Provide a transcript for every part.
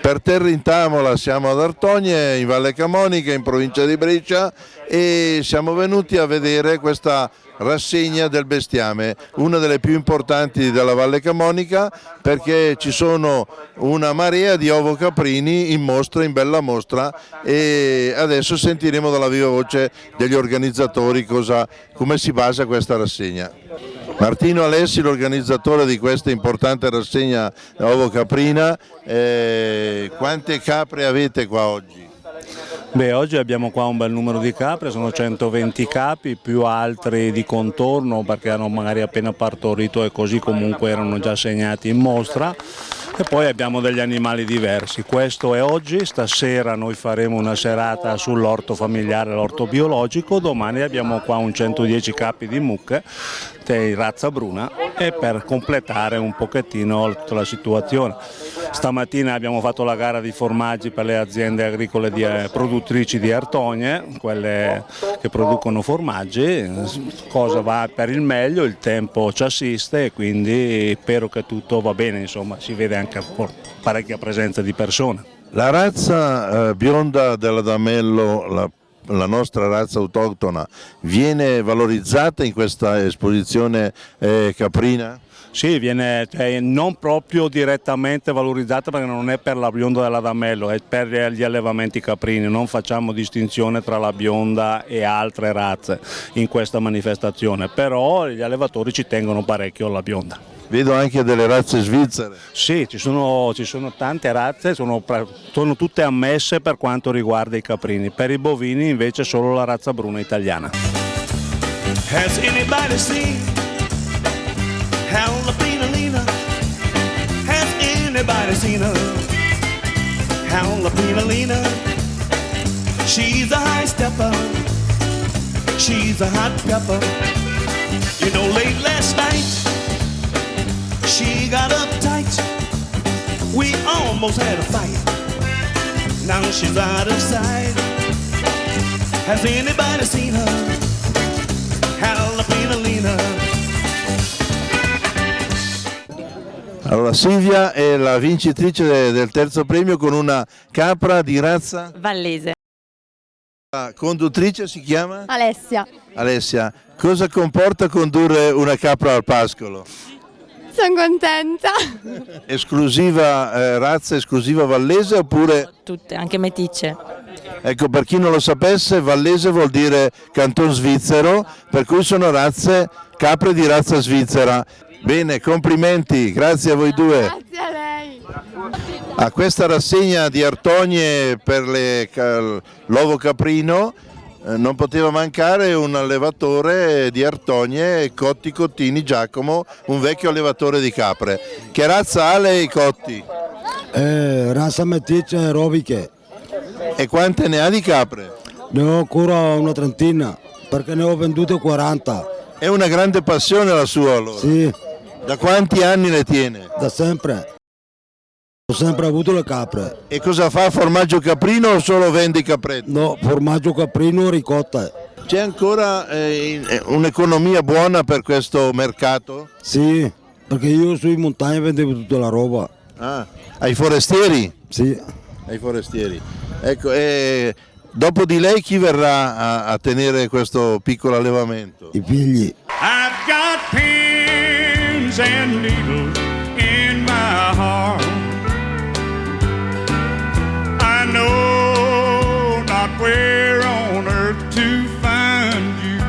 Per Terra in Tavola siamo ad Artogne, in Valle Camonica, in provincia di Brescia, e siamo venuti a vedere questa rassegna del bestiame, una delle più importanti della Valle Camonica, perché ci sono una marea di ovocaprini in mostra, in bella mostra, e adesso sentiremo dalla viva voce degli organizzatori come si basa questa rassegna. Martino Alessi, l'organizzatore di questa importante rassegna ovocaprina, quante capre avete qua oggi? Beh, oggi abbiamo qua un bel numero di capre, sono 120 capi più altri di contorno perché hanno magari appena partorito e così comunque erano già segnati in mostra. E poi abbiamo degli animali diversi, questo è oggi, stasera noi faremo una serata sull'orto familiare, l'orto biologico, domani abbiamo qua un 110 capi di mucche di razza bruna e per completare un pochettino tutta la situazione. Stamattina abbiamo fatto la gara di formaggi per le aziende agricole produttrici di Artogne, quelle che producono formaggi, cosa va per il meglio, il tempo ci assiste e quindi spero che tutto va bene, insomma si vede anche parecchia presenza di persone. La razza bionda dell'Adamello, la nostra razza autoctona, viene valorizzata in questa esposizione caprina? Sì, viene non proprio direttamente valorizzata perché non è per la bionda dell'Adamello, è per gli allevamenti caprini, non facciamo distinzione tra la bionda e altre razze in questa manifestazione, però gli allevatori ci tengono parecchio alla bionda. Vedo anche delle razze svizzere. Sì, ci sono tante razze, sono tutte ammesse per quanto riguarda i caprini, per i bovini invece solo la razza bruna italiana. Has anybody seen Jalapeno-Lena? Has anybody seen her? Jalapeno-Lena. She's a high stepper, she's a hot pepper. You know, late last night she got uptight, we almost had a fight. Now she's out of sight. Has anybody seen her? Jalapeno-Lena. Allora Silvia è la vincitrice del terzo premio con una capra di razza? Vallese. La conduttrice si chiama? Alessia. Alessia, cosa comporta condurre una capra al pascolo? Sono contenta. Esclusiva razza esclusiva vallese oppure? Tutte, anche meticce. Ecco, per chi non lo sapesse, vallese vuol dire canton svizzero, per cui sono capre di razza svizzera. Bene, complimenti, grazie a voi due. Grazie a lei. A questa rassegna di Artogne per l'ovo caprino non poteva mancare un allevatore di Artogne, Cotti Cottini Giacomo, un vecchio allevatore di capre. Che razza ha lei, Cotti? Razza meticcia roviche. E quante ne ha di capre? Ne ho ancora una trentina, perché ne ho vendute 40. È una grande passione la sua allora? Sì. Da quanti anni le tiene? Da sempre. Ho sempre avuto le capre. E cosa fa, formaggio caprino o solo vende i capretti? No, formaggio caprino e ricotta. C'è ancora un'economia buona per questo mercato? Sì, perché io sui montagne vendevo tutta la roba. Ah, ai forestieri? Sì. Ai forestieri. Ecco, e dopo di lei chi verrà a tenere questo piccolo allevamento? I figli. I've got pins and needles in my heart. I know not where on earth to find you.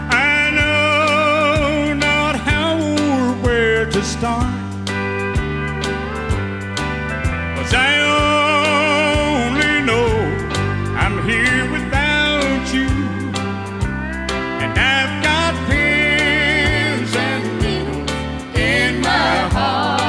I know not how or where to start. 'Cause I only know I'm here without you. And I've got pins and needles in my heart.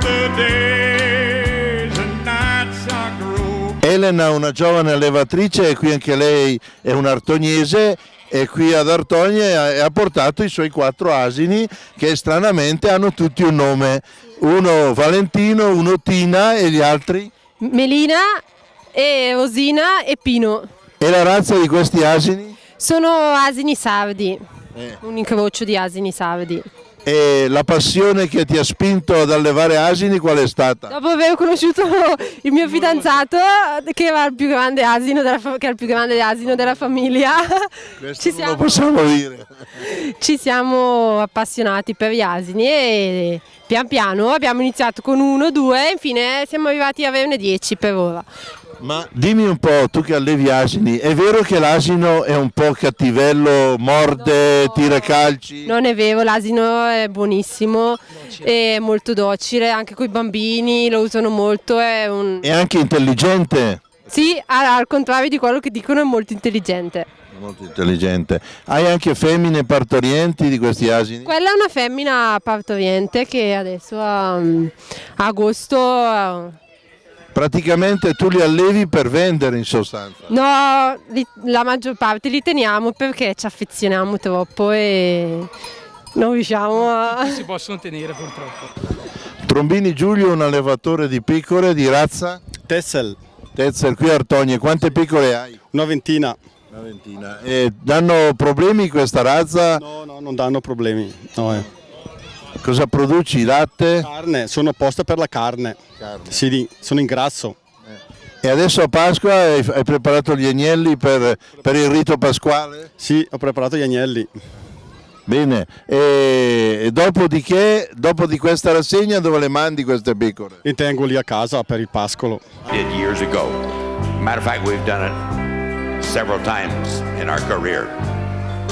The days and nights I grow. Elena, una giovane allevatrice, e qui anche lei è un artognese, e qui ad Artogne ha portato i suoi 4 asini che stranamente hanno tutti un nome, uno Valentino, uno Tina e gli altri? Melina e Osina e Pino. E la razza di questi asini? Sono asini sardi, un incrocio di asini sardi. E la passione che ti ha spinto ad allevare asini qual è stata? Dopo aver conosciuto il mio fidanzato, che era il più grande asino della famiglia, Questo non lo possiamo dire. ci siamo appassionati per gli asini e pian piano abbiamo iniziato con 1, 2 e infine siamo arrivati a averne 10 per ora. Ma dimmi un po', tu che allevi asini, è vero che l'asino è un po' cattivello, morde, tira calci? Non è vero, l'asino è buonissimo, è molto docile, anche con i bambini lo usano molto. È anche intelligente? Sì, al contrario di quello che dicono, è molto intelligente. Molto intelligente. Hai anche femmine partorienti di questi asini? Quella è una femmina partoriente che adesso a agosto... Praticamente tu li allevi per vendere in sostanza? No, la maggior parte li teniamo perché ci affezioniamo troppo e non riusciamo a... Non si possono tenere purtroppo. Trombini Giulio è un allevatore di pecore di razza? Tessel, Tetzel, qui a Artogne. Quante pecore hai? una ventina. Una ventina. E danno problemi questa razza? No, non danno problemi. No, Cosa produci? Latte? Carne, sono apposta per la carne. Sì, sono in grasso. E adesso a Pasqua hai preparato gli agnelli per il rito pasquale? Sì, ho preparato gli agnelli. Bene, e dopo di questa rassegna dove le mandi queste pecore? Li tengo lì a casa per il pascolo. Did years ago. Matter of fact, we've done it several times in our career.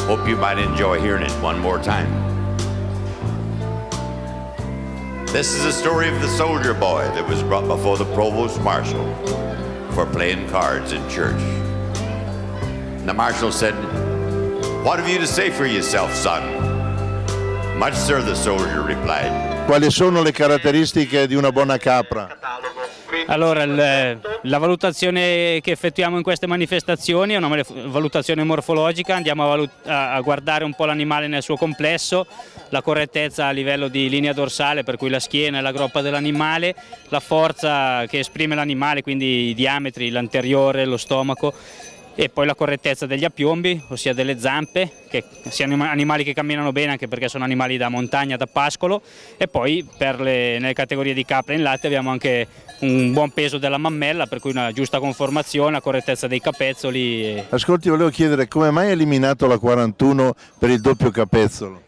Hope you might enjoy hearing it one more time. This is the story of the soldier boy that was brought before the provost marshal for playing cards in church. And the marshal said, "What have you to say for yourself, son?" "Much, sir," the soldier replied. Quali sono le caratteristiche di una buona capra? Allora, la valutazione che effettuiamo in queste manifestazioni è una valutazione morfologica, andiamo a guardare un po' l'animale nel suo complesso, la correttezza a livello di linea dorsale, per cui la schiena e la groppa dell'animale, la forza che esprime l'animale, quindi i diametri, l'anteriore, lo stomaco, e poi la correttezza degli appiombi, ossia delle zampe, che siano animali che camminano bene anche perché sono animali da montagna, da pascolo, e poi nelle categorie di capre in latte abbiamo anche un buon peso della mammella, per cui una giusta conformazione, la correttezza dei capezzoli. Ascolti, volevo chiedere come mai hai eliminato la 41 per il doppio capezzolo?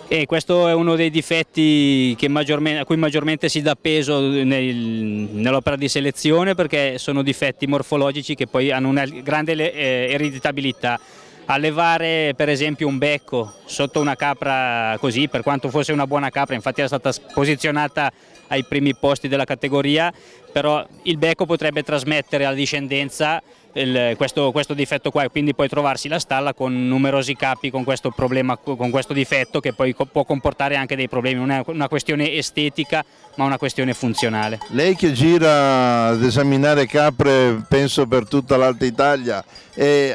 E questo è uno dei difetti a cui maggiormente si dà peso nell'opera di selezione, perché sono difetti morfologici che poi hanno una grande ereditabilità. Allevare per esempio un becco sotto una capra così, per quanto fosse una buona capra, infatti era stata posizionata ai primi posti della categoria, però il becco potrebbe trasmettere alla discendenza questo difetto qua, e quindi poi trovarsi la stalla con numerosi capi con questo problema, con questo difetto, che poi può comportare anche dei problemi. Non è una questione estetica ma una questione funzionale. Lei che gira ad esaminare capre penso per tutta l'Alta Italia,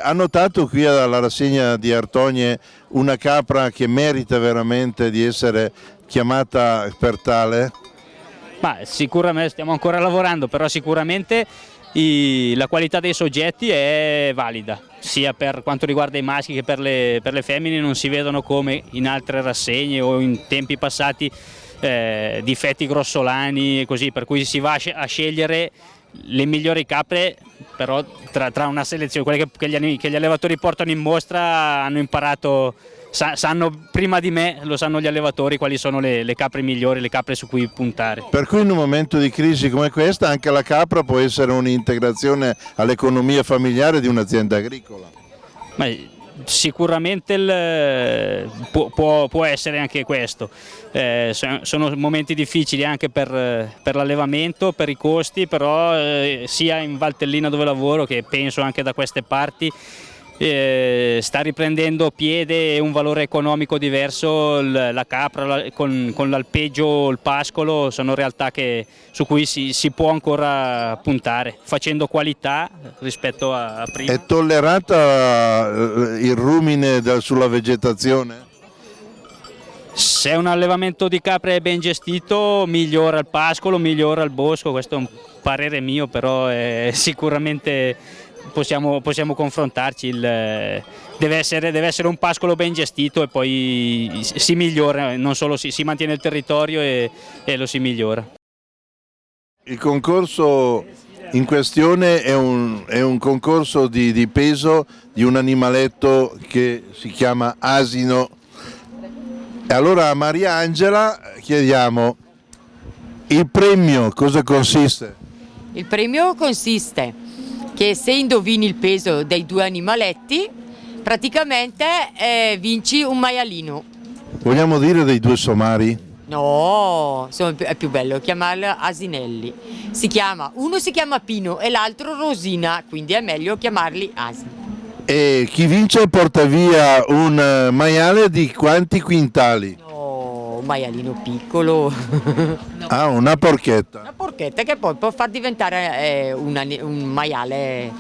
ha notato qui alla rassegna di Artogne una capra che merita veramente di essere chiamata per tale? Ma sicuramente stiamo ancora lavorando, però sicuramente la qualità dei soggetti è valida, sia per quanto riguarda i maschi che per le femmine. Non si vedono come in altre rassegne o in tempi passati difetti grossolani e così, per cui si va a scegliere le migliori capre, però tra una selezione, quelle che gli allevatori portano in mostra hanno imparato, sanno prima di me, lo sanno gli allevatori, quali sono le capre migliori, le capre su cui puntare. Per cui in un momento di crisi come questa anche la capra può essere un'integrazione all'economia familiare di un'azienda agricola. Ma sicuramente può essere anche questo. Sono momenti difficili anche per l'allevamento, per i costi, però sia in Valtellina dove lavoro che penso anche da queste parti sta riprendendo piede un valore economico diverso. La capra con l'alpeggio, il pascolo sono realtà su cui si può ancora puntare, facendo qualità rispetto a prima. È tollerata il rumine sulla vegetazione? Se un allevamento di capre è ben gestito migliora il pascolo, migliora il bosco, questo è un parere mio, però è sicuramente possiamo confrontarci. Deve essere un pascolo ben gestito e poi si migliora, non solo si mantiene il territorio e lo si migliora. Il concorso in questione è un concorso di peso di un animaletto che si chiama asino. E allora a Maria Angela chiediamo, il premio cosa consiste? Il premio consiste che se indovini il peso dei 2 animaletti, praticamente vinci un maialino. Vogliamo dire dei 2 somari? No, è più bello chiamarli asinelli. Uno si chiama Pino e l'altro Rosina, quindi è meglio chiamarli asini. E chi vince porta via un maiale di quanti quintali? No, un maialino piccolo. Ah, una porchetta. Una porchetta che poi può far diventare un maiale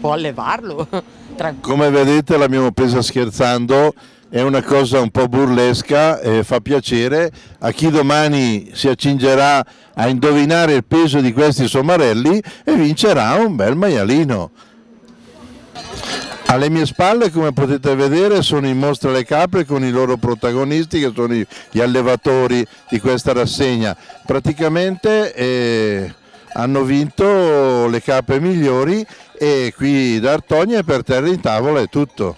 può allevarlo. Come vedete l'abbiamo presa scherzando, è una cosa un po' burlesca e fa piacere a chi domani si accingerà a indovinare il peso di questi somarelli e vincerà un bel maialino. Alle mie spalle, come potete vedere, sono in mostra le capre con i loro protagonisti che sono gli allevatori di questa rassegna. Praticamente hanno vinto le capre migliori e qui da Artonia e per terra in tavola è tutto.